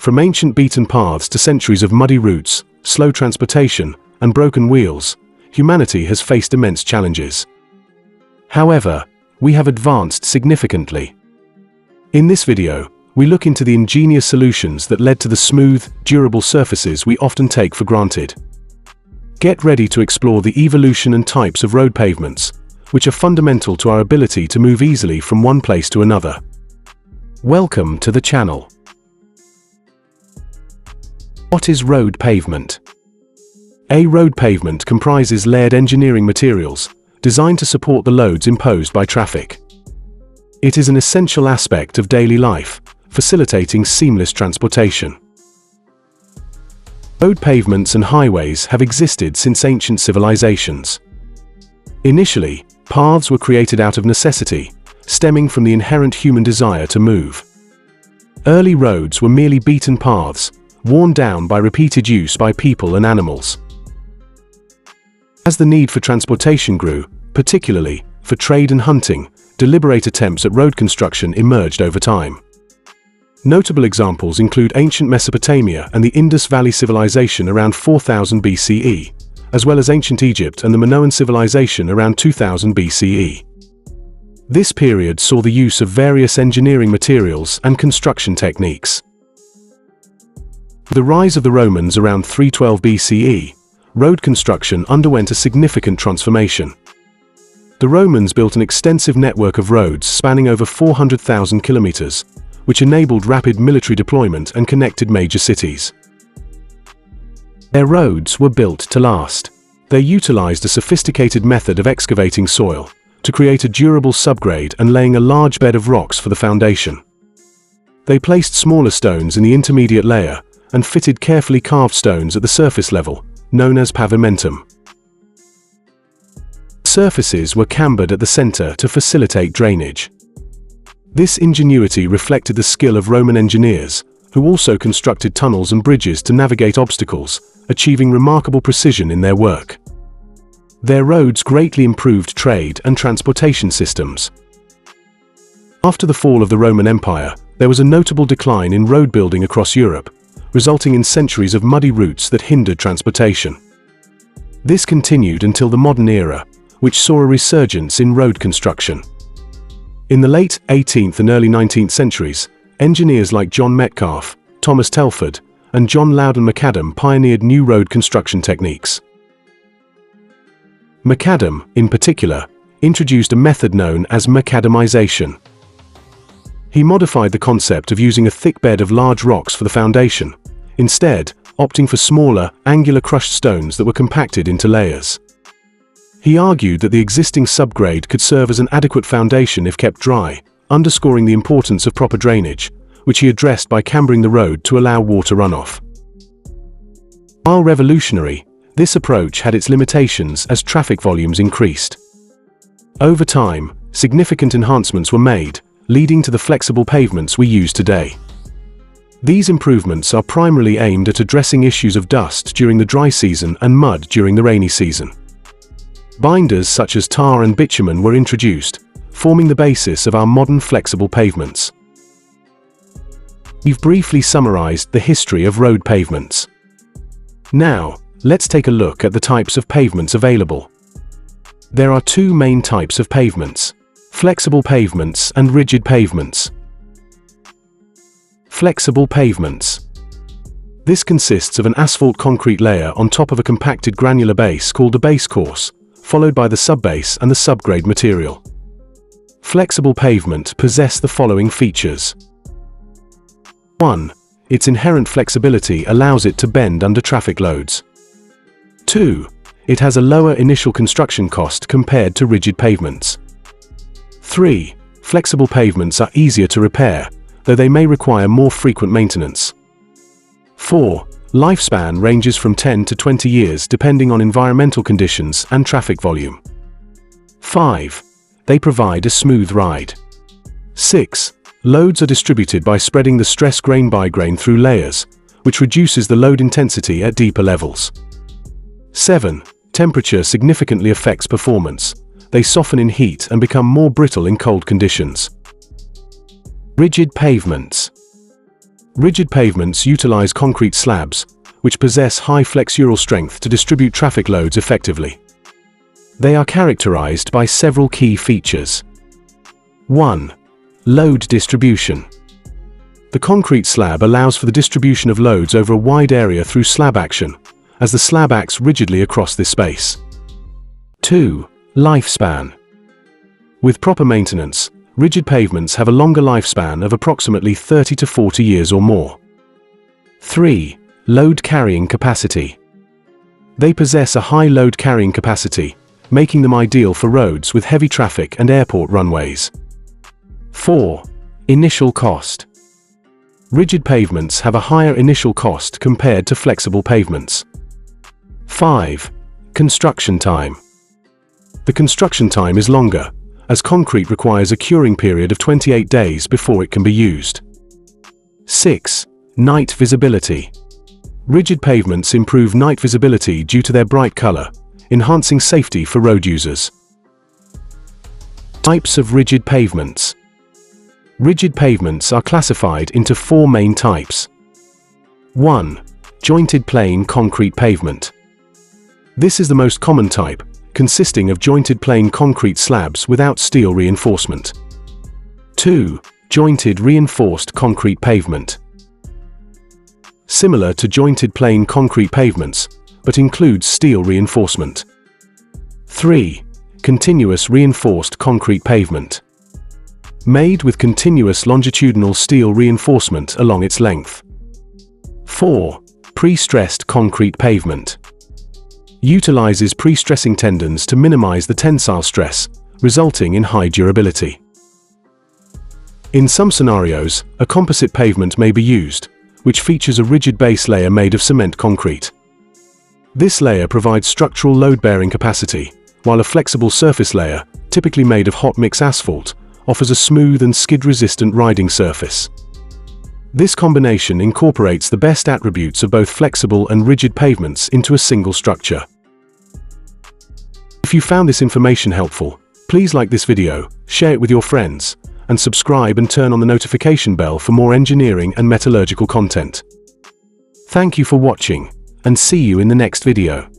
From ancient beaten paths to centuries of muddy routes, slow transportation, and broken wheels, humanity has faced immense challenges. However, we have advanced significantly. In this video, we look into the ingenious solutions that led to the smooth, durable surfaces we often take for granted. Get ready to explore the evolution and types of road pavements, which are fundamental to our ability to move easily from one place to another. Welcome to the channel. What is road pavement? A road pavement comprises layered engineering materials designed to support the loads imposed by traffic. It is an essential aspect of daily life, facilitating seamless transportation. Road pavements and highways have existed since ancient civilizations. Initially, paths were created out of necessity, stemming from the inherent human desire to move. Early roads were merely beaten paths, worn down by repeated use by people and animals. As the need for transportation grew, particularly for trade and hunting, deliberate attempts at road construction emerged over time. Notable examples include ancient Mesopotamia and the Indus Valley Civilization around 4000 BCE, as well as ancient Egypt and the Minoan Civilization around 2000 BCE. This period saw the use of various engineering materials and construction techniques. With the rise of the Romans around 312 BCE, road construction underwent a significant transformation. The Romans built an extensive network of roads spanning over 400,000 kilometers, which enabled rapid military deployment and connected major cities. Their roads were built to last. They utilized a sophisticated method of excavating soil to create a durable subgrade and laying a large bed of rocks for the foundation. They placed smaller stones in the intermediate layer and fitted carefully carved stones at the surface level, known as pavementum. Surfaces were cambered at the center to facilitate drainage. This ingenuity reflected the skill of Roman engineers, who also constructed tunnels and bridges to navigate obstacles, achieving remarkable precision in their work. Their roads greatly improved trade and transportation systems. After the fall of the Roman Empire, there was a notable decline in road building across Europe, resulting in centuries of muddy routes that hindered transportation. This continued until the modern era, which saw a resurgence in road construction. In the late 18th and early 19th centuries, engineers like John Metcalfe, Thomas Telford, and John Loudon Macadam pioneered new road construction techniques. Macadam, in particular, introduced a method known as macadamization. He modified the concept of using a thick bed of large rocks for the foundation, instead opting for smaller, angular crushed stones that were compacted into layers. He argued that the existing subgrade could serve as an adequate foundation if kept dry, underscoring the importance of proper drainage, which he addressed by cambering the road to allow water runoff. While revolutionary, this approach had its limitations as traffic volumes increased. Over time, significant enhancements were made, leading to the flexible pavements we use today. These improvements are primarily aimed at addressing issues of dust during the dry season and mud during the rainy season. Binders such as tar and bitumen were introduced, forming the basis of our modern flexible pavements. We've briefly summarized the history of road pavements. Now, let's take a look at the types of pavements available. There are two main types of pavements: flexible pavements and rigid pavements. Flexible pavements. This consists of an asphalt concrete layer on top of a compacted granular base called a base course, followed by the subbase and the subgrade material. Flexible pavement possess the following features. 1. Its inherent flexibility allows it to bend under traffic loads. 2. It has a lower initial construction cost compared to rigid pavements. 3. Flexible pavements are easier to repair, though they may require more frequent maintenance. 4. Lifespan ranges from 10 to 20 years depending on environmental conditions and traffic volume. 5. They provide a smooth ride. 6. Loads are distributed by spreading the stress grain by grain through layers, which reduces the load intensity at deeper levels. 7. Temperature significantly affects performance. They soften in heat and become more brittle in cold conditions. Rigid pavements. Rigid pavements utilize concrete slabs, which possess high flexural strength to distribute traffic loads effectively. They are characterized by several key features. 1. Load distribution. The concrete slab allows for the distribution of loads over a wide area through slab action, as the slab acts rigidly across this space. 2. Lifespan. With proper maintenance, rigid pavements have a longer lifespan of approximately 30 to 40 years or more. 3. Load carrying capacity. They possess a high load carrying capacity, making them ideal for roads with heavy traffic and airport runways. 4. Initial cost. Rigid pavements have a higher initial cost compared to flexible pavements. 5. Construction time. The construction time is longer, as concrete requires a curing period of 28 days before it can be used. 6. Night visibility. Rigid pavements improve night visibility due to their bright color, enhancing safety for road users. Types of rigid pavements. Rigid pavements are classified into 4 main types. 1. Jointed plain concrete pavement. This is the most common type, consisting of jointed plain concrete slabs without steel reinforcement. 2. Jointed reinforced concrete pavement. Similar to jointed plain concrete pavements, but includes steel reinforcement. 3. Continuous reinforced concrete pavement. Made with continuous longitudinal steel reinforcement along its length. 4. Pre-stressed concrete pavement. Utilizes pre-stressing tendons to minimize the tensile stress, resulting in high durability. In some scenarios, a composite pavement may be used, which features a rigid base layer made of cement concrete. This layer provides structural load-bearing capacity, while a flexible surface layer, typically made of hot mix asphalt, offers a smooth and skid-resistant riding surface. This combination incorporates the best attributes of both flexible and rigid pavements into a single structure. If you found this information helpful, please like this video, share it with your friends, and subscribe and turn on the notification bell for more engineering and metallurgical content. Thank you for watching, and see you in the next video.